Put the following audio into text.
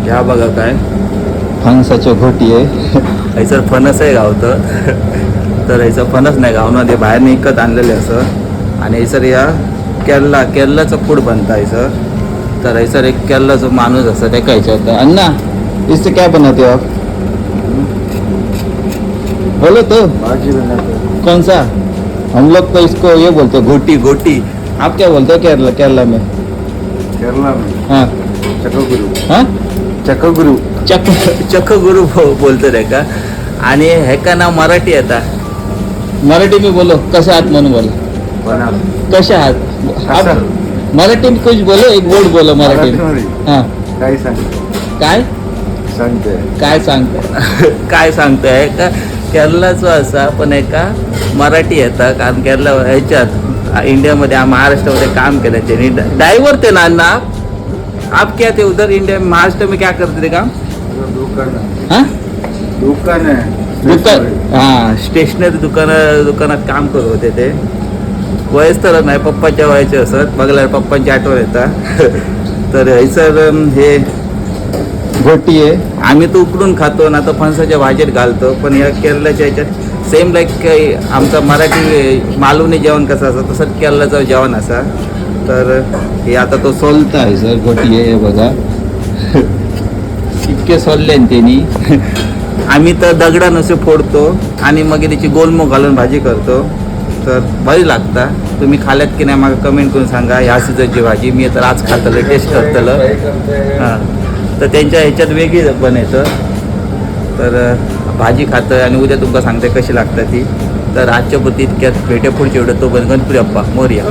ह्या बघा काय फणसाच्या घोटी आहे. हैसर फणस आहे गावतं. तर ह्याचं फणस नाही गावमध्ये बाहेर विकत आणलेले असं. आणि हैसर या केरलाचं फूड बनतं हैसर. तर हैसर एक केरलाचा माणूस असं ते खायचं होतं. अन्ना इससे क्या बनाते हो आप? बोलो तो भाजी बनाते. कौन सा? हम लोग तो इसको ये बोलते हैं गोटी. आप क्या बोलते हो केरला में? केरला में हाँ चकगुरु. हाँ चकगुरु. चक्कगुरु बोलतो रे का. आणि हे का नाव मराठी आता. मराठी में बोलो कसे आहात म्हणून बोलो. बना. कसे आहात आप मराठी में कुछ बोलो. एक वर्ड बोलो मराठी में. हाँ काय सांगते? काय काय सांगताय का केरलाचं असा पण आहे का मराठी येतं. कारण केरला ह्याच्यात इंडियामध्ये महाराष्ट्रामध्ये काम केलं त्यांनी. ड्रायव्हर ते ना आप क्या थे उधर इंडिया में महाराष्ट्र में क्या करते थे काम? हाँ दुकान हाँ स्टेशनरी दुकानात काम करत होते ते. वयस्तर नाही पप्पाच्या वयाचे असत. बघला पप्पांची आठवण येतात. तर हैसर हे घोटी आहे. आम्ही तो उकडून खातो ना. तर फणसाच्या भाजीत घालतो. पण या केरलाच्या ह्याच्यात सेम लाईक आमचं मराठी मालवणी जेवण कसं असं तसंच केरलाचं जेवण असा. तर हे आता तो सोलता आहे सर घोटी आहे बघा. इतके सोलले त्यांनी. आम्ही तर दगडा नसे फोडतो आणि मग त्याची गोलमो घालून भाजी करतो. तर बरी लागता. तुम्ही खाल्यात की नाही मला कमेंट करून सांगा. ह्या सीझनची भाजी मी तर आज खातलं टेस्ट करतलं. हां तर त्यांच्या ह्याच्यात वेगळी बनायचं. तर भाजी खातं आणि उद्या तुमका सांगते कशी लागतं ती. तर आजच्या पुरती इतक्यात भेटे पुढच्या व्हिडिओ तो पण गणपती बाप्पा मोरया.